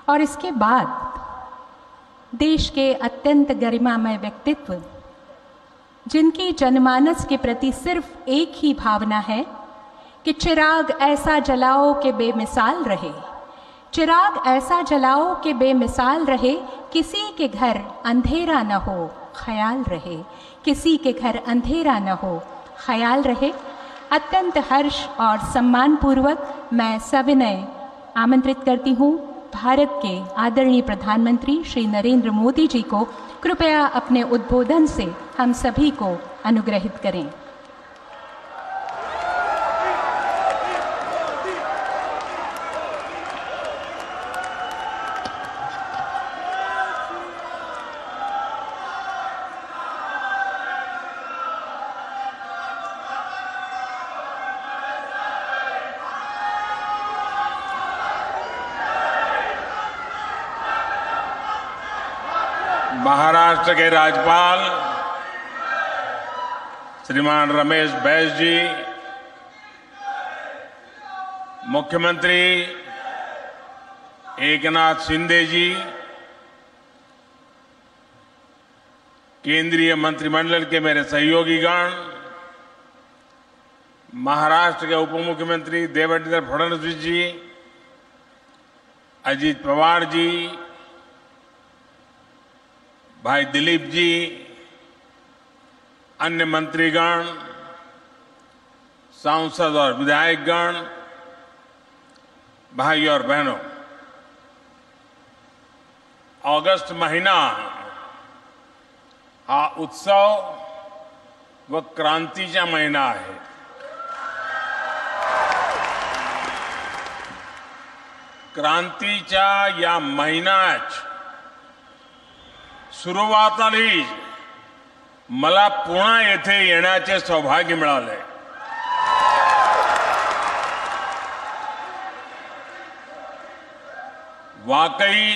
और इसके बाद देश के अत्यंत गरिमामय व्यक्तित्व, जिनकी जनमानस के प्रति सिर्फ एक ही भावना है कि चिराग ऐसा जलाओ कि बेमिसाल रहे, चिराग ऐसा जलाओ कि बेमिसाल रहे, किसी के घर अंधेरा न हो ख्याल रहे, किसी के घर अंधेरा न हो ख्याल रहे। अत्यंत हर्ष और सम्मानपूर्वक मैं सविनय आमंत्रित करती हूँ भारत के आदरणीय प्रधानमंत्री श्री नरेंद्र मोदी जी को, कृपया अपने उद्बोधन से हम सभी को अनुग्रहित करें। महाराष्ट्र के राज्यपाल श्रीमान रमेश बैस जी, मुख्यमंत्री एकनाथ शिंदे जी, केंद्रीय मंत्रिमंडल के मेरे सहयोगीगण, महाराष्ट्र के उप मुख्यमंत्री देवेंद्र फडणवीस जी, अजीत पवार जी, भाई दिलीप जी, अन्य मंत्रीगण, सांसद और विधायकगण, भाई और बहनों, अगस्त महीना हा उत्सव व क्रांतीचा महिना आहे। क्रांतीच्या या महिन्यात सुरुवातीला मला पुन्हा येथे येण्याचे सौभाग्य मिळाले। वाकई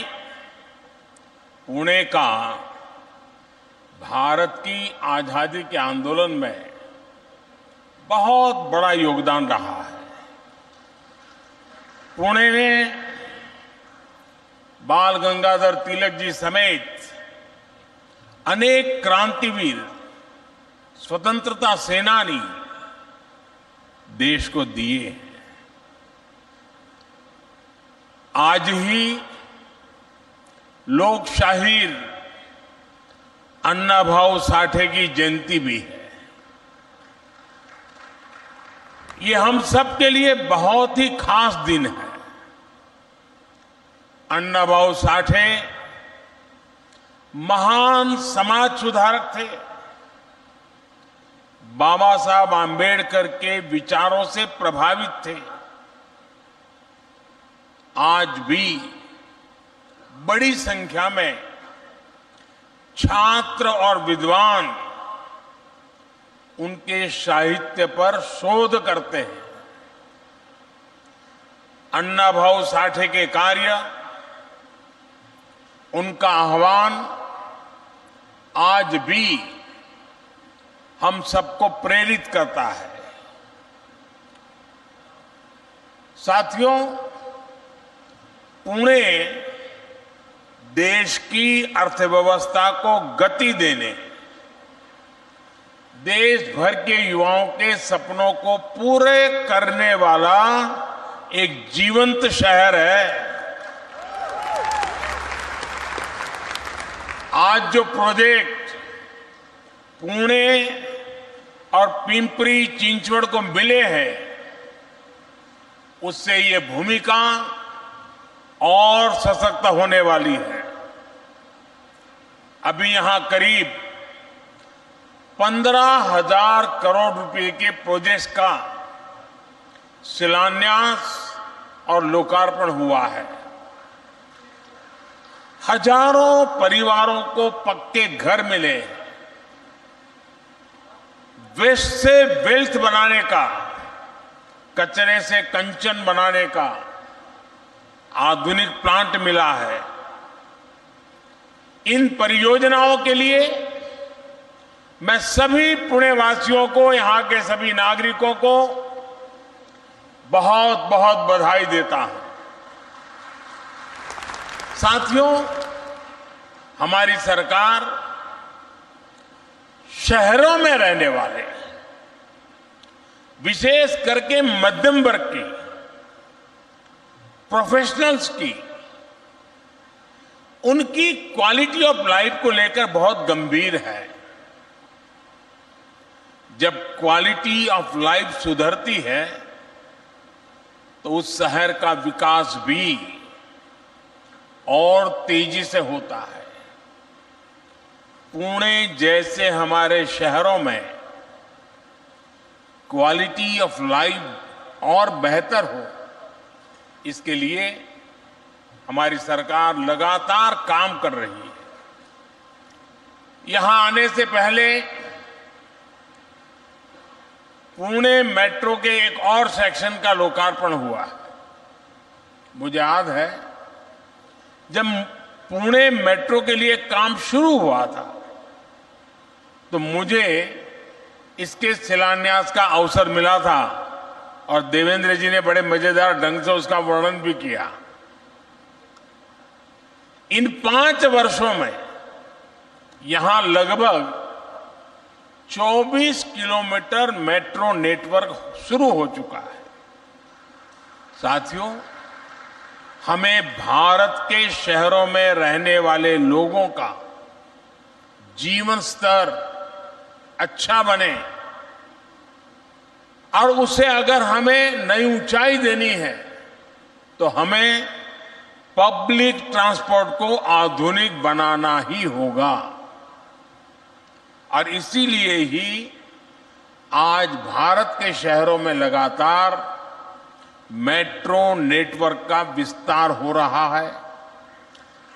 पुणे का भारत की आजादी के आंदोलन में बहुत बड़ा योगदान रहा है। पुणे ने बाल गंगाधर तिलक जी समेत अनेक क्रांतिवीर, स्वतंत्रता सेनानी देश को दिए हैं। आज ही लोक शाहीर अण्णाभाऊ साठे की जयंती भी है। ये हम सब के लिए बहुत ही खास दिन है। अण्णाभाऊ साठे महान समाज सुधारक थे। बाबा साहब आंबेडकर के विचारों से प्रभावित थे। आज भी बड़ी संख्या में छात्र और विद्वान उनके साहित्य पर शोध करते हैं। अण्णाभाऊ साठे के कार्य, उनका आह्वान आज भी हम सबको प्रेरित करता है। साथियों, पुणे देश की अर्थव्यवस्था को गति देने, देश भर के युवाओं के सपनों को पूरे करने वाला एक जीवंत शहर है। आज जो प्रोजेक्ट पुणे और पिंपरी चिंचवड़ को मिले हैं, उससे ये भूमिका और सशक्त होने वाली है। अभी यहां करीब 15,000 करोड़ रुपए के प्रोजेक्ट्स का शिलान्यास और लोकार्पण हुआ है। हजारों परिवारों को पक्के घर मिले। वेस्ट से वेल्थ बनाने का, कचरे से कंचन बनाने का आधुनिक प्लांट मिला है। इन परियोजनाओं के लिए मैं सभी पुणे वासियों को, यहां के सभी नागरिकों को बहुत बहुत बधाई देता हूं। साथियों, हमारी सरकार शहरों में रहने वाले, विशेष करके मध्यम वर्ग की, प्रोफेशनल्स की, उनकी क्वालिटी ऑफ लाइफ को लेकर बहुत गंभीर है। जब क्वालिटी ऑफ लाइफ सुधरती है तो उस शहर का विकास भी और तेजी से होता है। पुणे जैसे हमारे शहरों में क्वालिटी ऑफ लाइफ और बेहतर हो, इसके लिए हमारी सरकार लगातार काम कर रही है। यहां आने से पहले पुणे मेट्रो के एक और सेक्शन का लोकार्पण हुआ। मुझे याद है जब पुणे मेट्रो के लिए काम शुरू हुआ था तो मुझे इसके शिलान्यास का अवसर मिला था और देवेंद्र जी ने बड़े मजेदार ढंग से उसका वर्णन भी किया। इन 5 वर्षों में यहां लगभग 24 किलोमीटर मेट्रो नेटवर्क शुरू हो चुका है। साथियों, हमें भारत के शहरों में रहने वाले लोगों का जीवन स्तर अच्छा बने और उसे अगर हमें नई ऊंचाई देनी है तो हमें पब्लिक ट्रांसपोर्ट को आधुनिक बनाना ही होगा। और इसीलिए ही आज भारत के शहरों में लगातार मेट्रो नेटवर्क का विस्तार हो रहा है।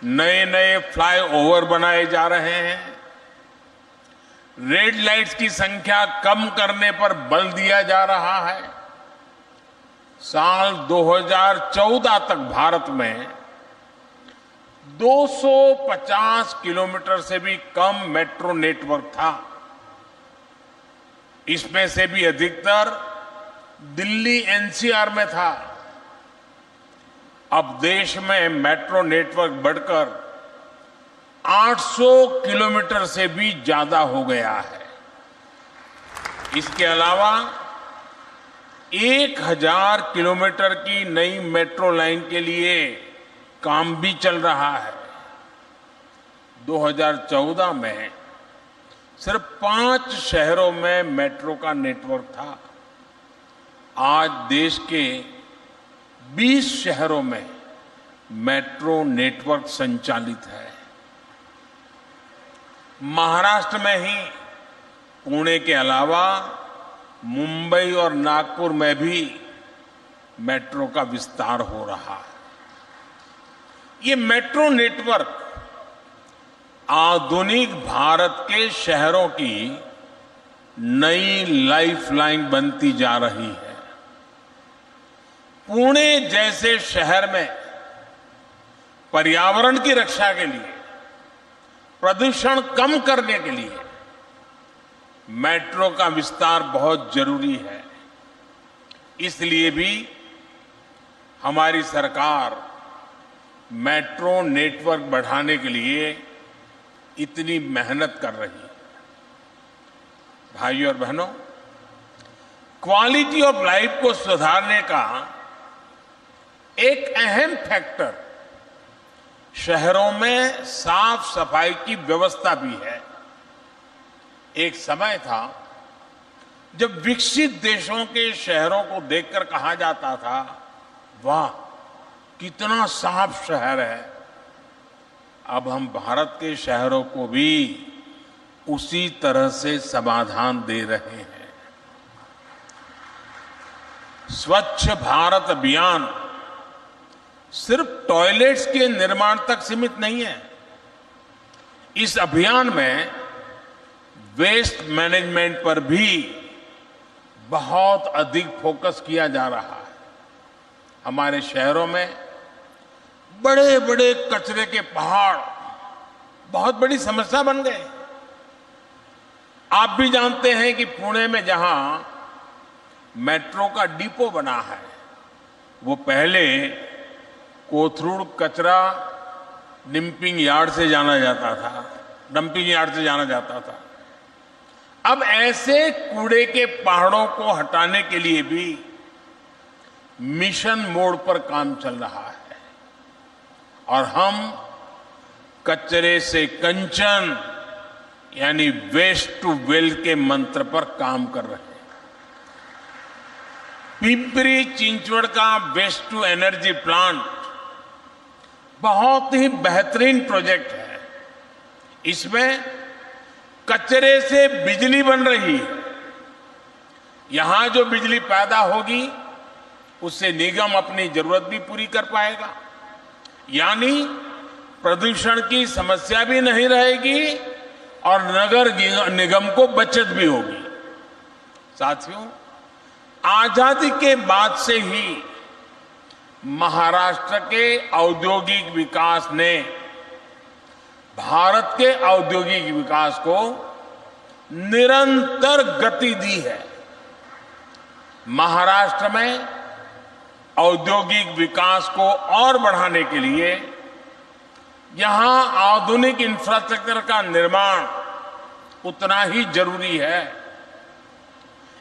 नए नए फ्लाईओवर बनाए जा रहे हैं। रेड लाइट्स की संख्या कम करने पर बल दिया जा रहा है। साल 2014 तक भारत में 250 किलोमीटर से भी कम मेट्रो नेटवर्क था। इसमें से भी अधिकतर दिल्ली एनसीआर में था। अब देश में मेट्रो नेटवर्क बढ़कर 800 किलोमीटर से भी ज्यादा हो गया है। इसके अलावा 1000 किलोमीटर की नई मेट्रो लाइन के लिए काम भी चल रहा है। 2014 में सिर्फ 5 शहरों में मेट्रो का नेटवर्क था। आज देश के 20 शहरों में मेट्रो नेटवर्क संचालित है। महाराष्ट्र में ही पुणे के अलावा मुंबई और नागपुर में भी मेट्रो का विस्तार हो रहा है। ये मेट्रो नेटवर्क आधुनिक भारत के शहरों की नई लाइफलाइन बनती जा रही है। पुणे जैसे शहर में पर्यावरण की रक्षा के लिए, प्रदूषण कम करने के लिए मेट्रो का विस्तार बहुत जरूरी है। इसलिए भी हमारी सरकार मेट्रो नेटवर्क बढ़ाने के लिए इतनी मेहनत कर रही है। भाइयों और बहनों, क्वालिटी ऑफ लाइफ को सुधारने का एक अहम फैक्टर शहरों में साफ सफाई की व्यवस्था भी है। एक समय था जब विकसित देशों के शहरों को देखकर कहा जाता था, वाह कितना साफ शहर है। अब हम भारत के शहरों को भी उसी तरह से समाधान दे रहे हैं। स्वच्छ भारत अभियान सिर्फ टॉयलेट्स के निर्माण तक सीमित नहीं है। इस अभियान में वेस्ट मैनेजमेंट पर भी बहुत अधिक फोकस किया जा रहा है। हमारे शहरों में बड़े बड़े कचरे के पहाड़ बहुत बड़ी समस्या बन गए। आप भी जानते हैं कि पुणे में जहां मेट्रो का डिपो बना है, वो पहले कोथरूड कचरा डंपिंग यार्ड से जाना जाता था। अब ऐसे कूड़े के पहाड़ों को हटाने के लिए भी मिशन मोड पर काम चल रहा है और हम कचरे से कंचन यानी वेस्ट टू वेल्थ के मंत्र पर काम कर रहे हैं। पिंपरी चिंचवड़ का वेस्ट टू एनर्जी प्लांट बहुत ही बेहतरीन प्रोजेक्ट है। इसमें कचरे से बिजली बन रही है। यहां जो बिजली पैदा होगी उससे निगम अपनी जरूरत भी पूरी कर पाएगा, यानी प्रदूषण की समस्या भी नहीं रहेगी और नगर निगम को बचत भी होगी। साथियों, आजादी के बाद से ही महाराष्ट्र के औद्योगिक विकास ने भारत के औद्योगिक विकास को निरंतर गति दी है। महाराष्ट्र में औद्योगिक विकास को और बढ़ाने के लिए यहां आधुनिक इंफ्रास्ट्रक्चर का निर्माण उतना ही जरूरी है।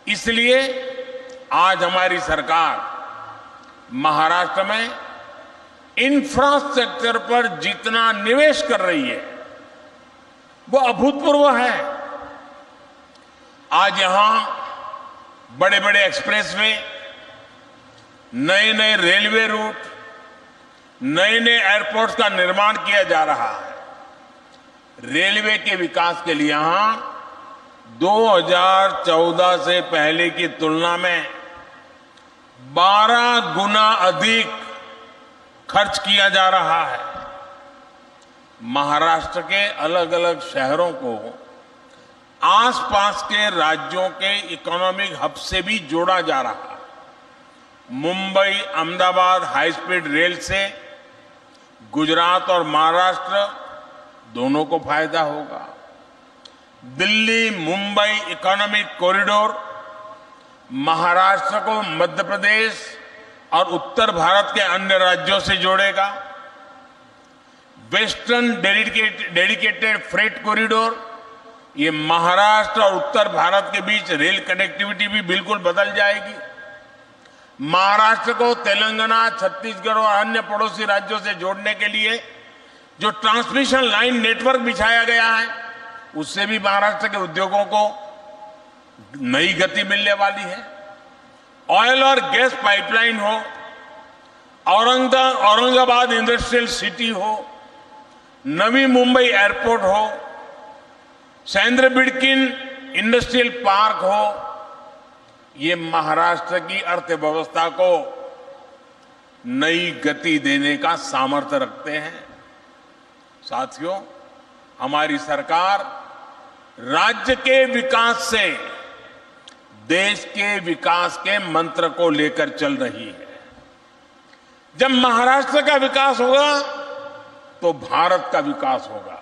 इसलिए आज हमारी सरकार महाराष्ट्र में इंफ्रास्ट्रक्चर पर जितना निवेश कर रही है वो अभूतपूर्व है। आज यहां बड़े बड़े एक्सप्रेसवे, नए नए रेलवे रूट, नए नए एयरपोर्ट्स का निर्माण किया जा रहा है। रेलवे के विकास के लिए यहां 2014 से पहले की तुलना में 12 गुना अधिक खर्च किया जा रहा है। महाराष्ट्र के अलग अलग शहरों को आसपास के राज्यों के इकोनॉमिक हब से भी जोड़ा जा रहा है। Mumbai Ahmedabad high speed rail से गुजरात और महाराष्ट्र दोनों को फायदा होगा। दिल्ली मुंबई इकोनॉमिक कॉरिडोर महाराष्ट्र को मध्य प्रदेश और उत्तर भारत के अन्य राज्यों से जोड़ेगा। वेस्टर्न डेडिकेटेड फ्रेट कॉरिडोर, ये महाराष्ट्र और उत्तर भारत के बीच रेल कनेक्टिविटी भी बिल्कुल बदल जाएगी। महाराष्ट्र को तेलंगाना, छत्तीसगढ़ और अन्य पड़ोसी राज्यों से जोड़ने के लिए जो ट्रांसमिशन लाइन नेटवर्क बिछाया गया है उससे भी महाराष्ट्र के उद्योगों को नई गति मिलने वाली है। ऑयल और गैस पाइपलाइन हो, औरंगाबाद इंडस्ट्रियल सिटी हो, नवी मुंबई एयरपोर्ट हो, सैंद्र बिडकिन इंडस्ट्रियल पार्क हो, ये महाराष्ट्र की अर्थव्यवस्था को नई गति देने का सामर्थ्य रखते हैं। साथियों, हमारी सरकार राज्य के विकास से देश के विकास के मंत्र को लेकर चल रही है। जब महाराष्ट्र का विकास होगा तो भारत का विकास होगा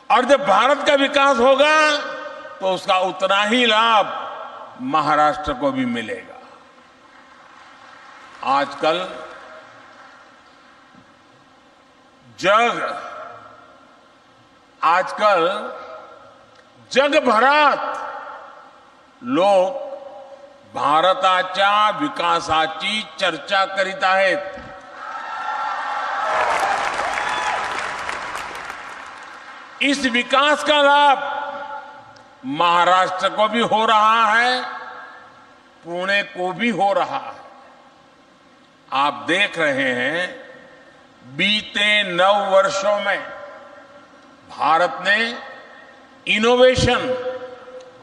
और जब भारत का विकास होगा तो उसका उतना ही लाभ महाराष्ट्र को भी मिलेगा। आजकल जगभरात लोक भारताच्या विकासाची चर्चा करीत आहेत। इस विकास का लाभ महाराष्ट्र को भी हो रहा है, पुणे को भी हो रहा है। आप देख रहे हैं बीते 9 वर्षों में भारत ने इनोवेशन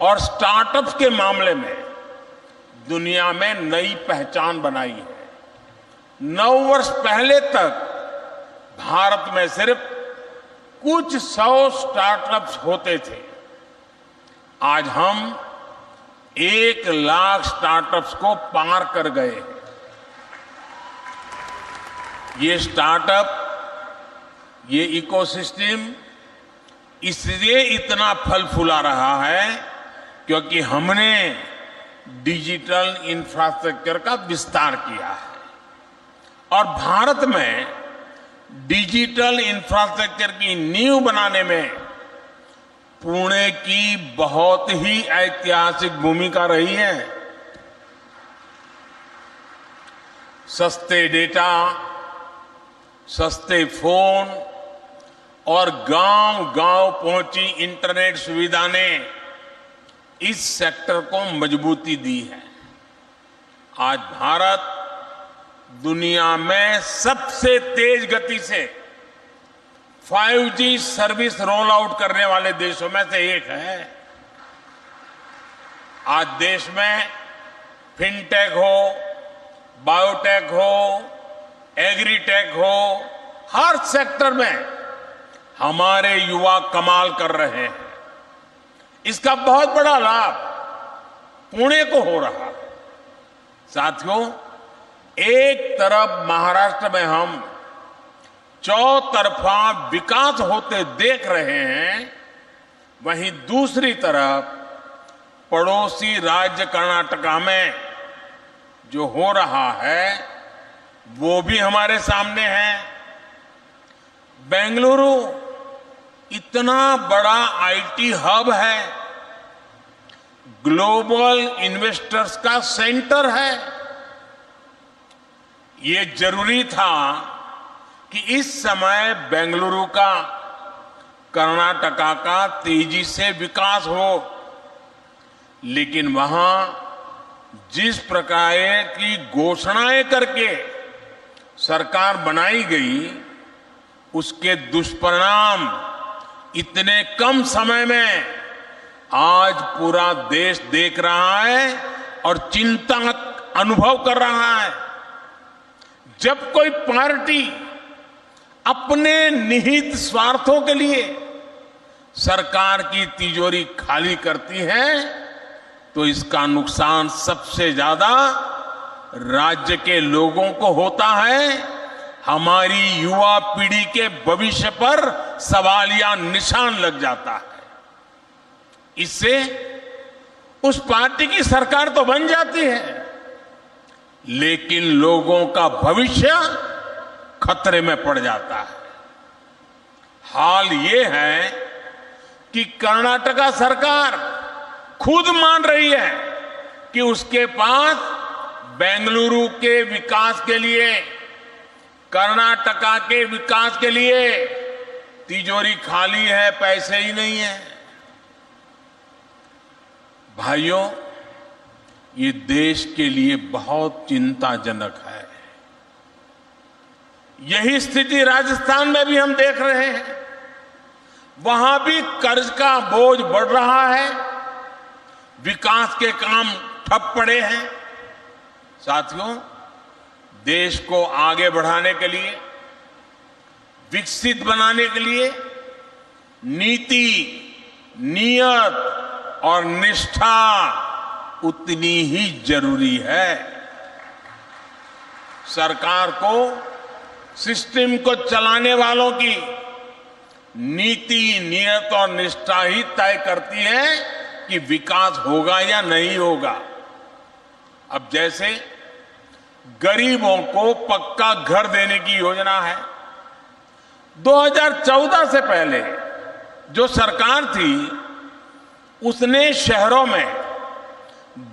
और स्टार्टअप्स के मामले में दुनिया में नई पहचान बनाई है। 9 वर्ष पहले तक भारत में सिर्फ कुछ 100 स्टार्टअप्स होते थे। आज हम 1 लाख स्टार्टअप्स को पार कर गए हैं। ये स्टार्टअप, ये इकोसिस्टम इसलिए इतना फल फूला रहा है क्योंकि हमने डिजिटल इंफ्रास्ट्रक्चर का विस्तार किया है और भारत में डिजिटल इंफ्रास्ट्रक्चर की नींव बनाने में पुणे की बहुत ही ऐतिहासिक भूमिका रही है। सस्ते डेटा, सस्ते फोन और गांव-गांव पहुंची इंटरनेट सुविधा ने इस सेक्टर को मजबूती दी है। आज भारत दुनिया में सबसे तेज गति से 5G सर्विस रोल आउट करने वाले देशों में से एक है। आज देश में फिनटेक हो, बायोटेक हो, एग्रीटेक हो, हर सेक्टर में हमारे युवा कमाल कर रहे हैं। इसका बहुत बड़ा लाभ पुणे को हो रहा है। साथियों, एक तरफ महाराष्ट्र में हम चौतरफा विकास होते देख रहे हैं, वहीं दूसरी तरफ पड़ोसी राज्य कर्नाटका में जो हो रहा है वो भी हमारे सामने है। बेंगलुरु इतना बड़ा आईटी हब है, ग्लोबल इन्वेस्टर्स का सेंटर है। ये जरूरी था कि इस समय बेंगलुरु का कर्नाटका का तेजी से विकास हो, लेकिन वहां जिस प्रकार की घोषणाएं करके सरकार बनाई गई, उसके दुष्परिणाम इतने कम समय में आज पूरा देश देख रहा है और चिंता अनुभव कर रहा है। जब कोई पार्टी अपने निहित स्वार्थों के लिए सरकार की तिजोरी खाली करती है तो इसका नुकसान सबसे ज्यादा राज्य के लोगों को होता है। हमारी युवा पीढ़ी के भविष्य पर सवालिया निशान लग जाता है। इससे उस पार्टी की सरकार तो बन जाती है, लेकिन लोगों का भविष्य खतरे में पड़ जाता है। हाल ये है कि कर्नाटका सरकार खुद मान रही है कि उसके पास बेंगलुरु के विकास के लिए, कर्नाटका के विकास के लिए तिजोरी खाली है, पैसे ही नहीं है। भाइयों, ये देश के लिए बहुत चिंताजनक है। यही स्थिति राजस्थान में भी हम देख रहे हैं। वहां भी कर्ज का बोझ बढ़ रहा है, विकास के काम ठप पड़े हैं। साथियों, देश को आगे बढ़ाने के लिए, विकसित बनाने के लिए नीति, नियत और निष्ठा उतनी ही जरूरी है। सरकार को सिस्टम को चलाने वालों की नीति, नियत और निष्ठा ही तय करती है कि विकास होगा या नहीं होगा। अब जैसे गरीबों को पक्का घर देने की योजना है, 2014 से पहले जो सरकार थी उसने शहरों में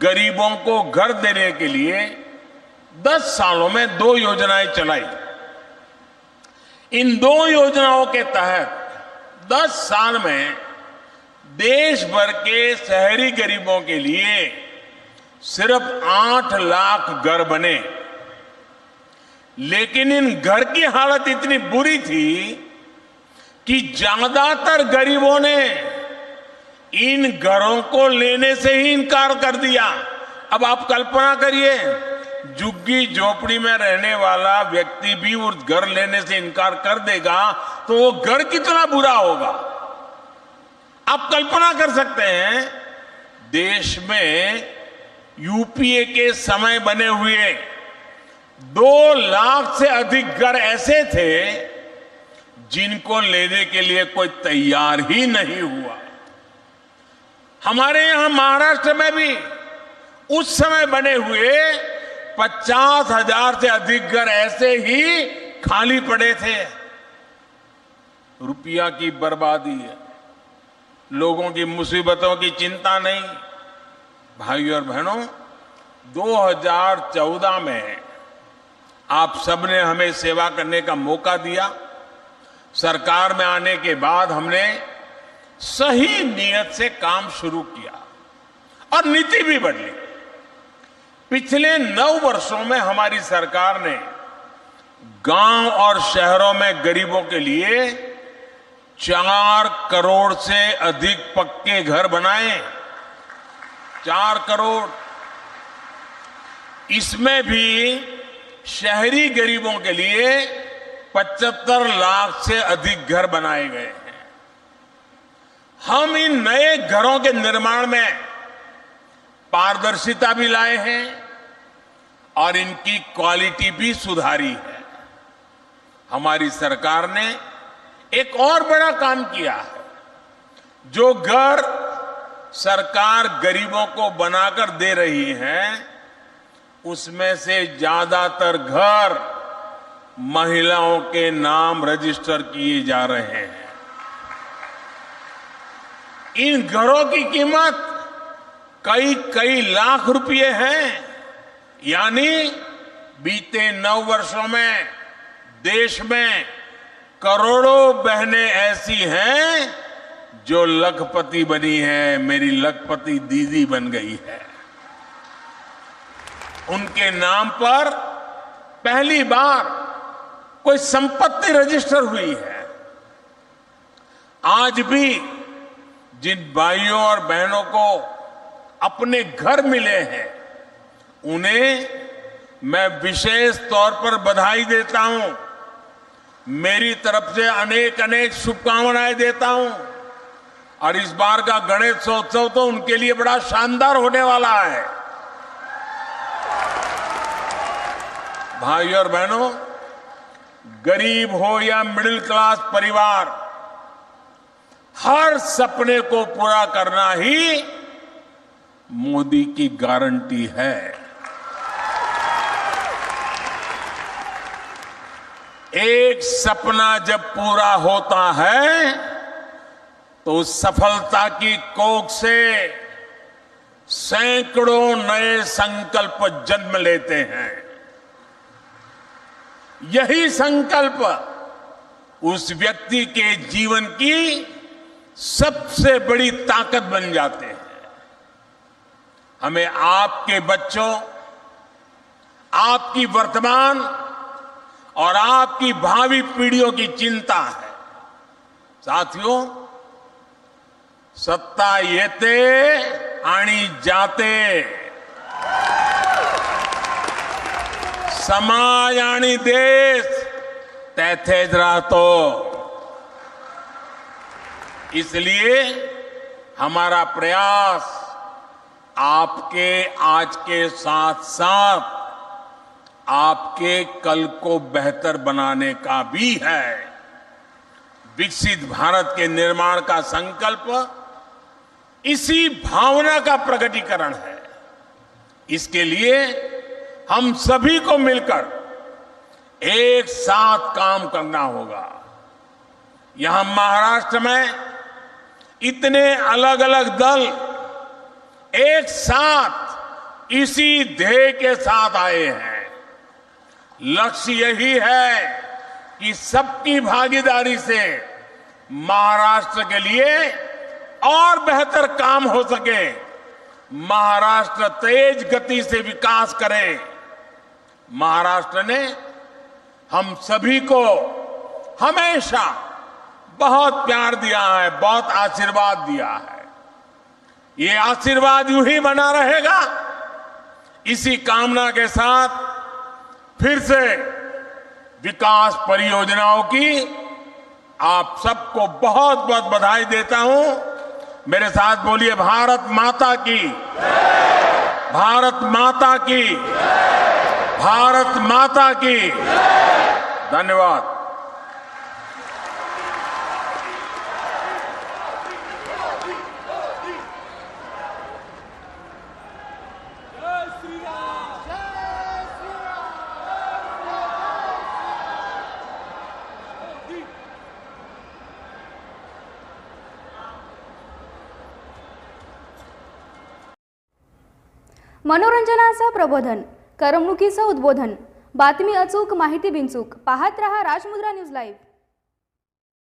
गरीबों को घर देने के लिए 10 सालों में 2 योजनाएं चलाई। इन 2 योजनाओं के तहत 10 साल में देश भर के शहरी गरीबों के लिए सिर्फ 8 लाख घर बने। लेकिन इन घर की हालत इतनी बुरी थी कि ज्यादातर गरीबों ने इन घरों को लेने से ही इनकार कर दिया। अब आप कल्पना करिए, झुग्गी झोपड़ी में रहने वाला व्यक्ति भी उस घर लेने से इनकार कर देगा तो वो घर कितना बुरा होगा। आप कल्पना कर सकते हैं, देश में यूपीए के समय बने हुए 2 लाख से अधिक घर ऐसे थे जिनको लेने के लिए कोई तैयार ही नहीं हुआ। हमारे यहां महाराष्ट्र में भी उस समय बने हुए 50,000 से अधिक घर ऐसे ही खाली पड़े थे। रुपया की बर्बादी है, लोगों की मुसीबतों की चिंता नहीं। भाइयों और बहनों, 2014 में आप सबने हमें सेवा करने का मौका दिया। सरकार में आने के बाद हमने सही नीयत से काम शुरू किया और नीति भी बदली। पिछले 9 वर्षों में हमारी सरकार ने गांव और शहरों में गरीबों के लिए 4 करोड़ से अधिक पक्के घर बनाए। 4 करोड़। इसमें भी शहरी गरीबों के लिए 75 लाख से अधिक घर बनाए गए हैं। हम इन नए घरों के निर्माण में पारदर्शिता भी लाए हैं और इनकी क्वालिटी भी सुधारी है। हमारी सरकार ने एक और बड़ा काम किया है। जो घर सरकार गरीबों को बनाकर दे रही है, उसमें से ज्यादातर घर महिलाओं के नाम रजिस्टर किए जा रहे हैं। इन घरों की कीमत कई लाख रुपए हैं। यानी बीते 9 वर्षों में देश में करोड़ों बहनें ऐसी हैं जो लखपति बनी है, मेरी लखपति दीदी बन गई है। उनके नाम पर पहली बार कोई संपत्ति रजिस्टर हुई है। आज भी जिन भाइयों और बहनों को अपने घर मिले हैं, उन्हें मैं विशेष तौर पर बधाई देता हूं। मेरी तरफ से अनेक अनेक शुभकामनाएं देता हूं। और इस बार का गणेशोत्सव तो उनके लिए बड़ा शानदार होने वाला है। भाइयों और बहनों, गरीब हो या मिडिल क्लास परिवार, हर सपने को पूरा करना ही मोदी की गारंटी है। एक सपना जब पूरा होता है तो उस सफलता की कोख से सैकड़ों नए संकल्प जन्म लेते हैं। यही संकल्प उस व्यक्ति के जीवन की सबसे बड़ी ताकत बन जाते हैं। हमें आपके बच्चों, आपकी वर्तमान और आपकी भावी पीढ़ियों की चिंता है। साथियों, सत्ता येते आणि जाते, समाज आणि देश तेथेच राहतो। इसलिए हमारा प्रयास आपके आज के साथ साथ आपके कल को बेहतर बनाने का भी है। विकसित भारत के निर्माण का संकल्प इसी भावना का प्रकटीकरण है। इसके लिए हम सभी को मिलकर एक साथ काम करना होगा। यहां महाराष्ट्र में इतने अलग अलग दल एक साथ इसी ध्येय के साथ आए हैं। लक्ष्य यही है कि सबकी भागीदारी से महाराष्ट्र के लिए और बेहतर काम हो सके, महाराष्ट्र तेज गति से विकास करे। महाराष्ट्र ने हम सभी को हमेशा बहुत प्यार दिया है, बहुत आशीर्वाद दिया है। ये आशीर्वाद यूं ही बना रहेगा। इसी कामना के साथ फिर से विकास परियोजनाओं की आप सबको बहुत बहुत बधाई देता हूं। मेरे साथ बोलिए, भारत माता की, भारत माता की, भारत माता की। धन्यवाद। मनोरंजनाचं प्रबोधन, करमणुकीचं उद्बोधन, बातमी अचूक, माहिती बिनचूक. पाहत रहा राजमुद्रा न्यूज लाईव्ह.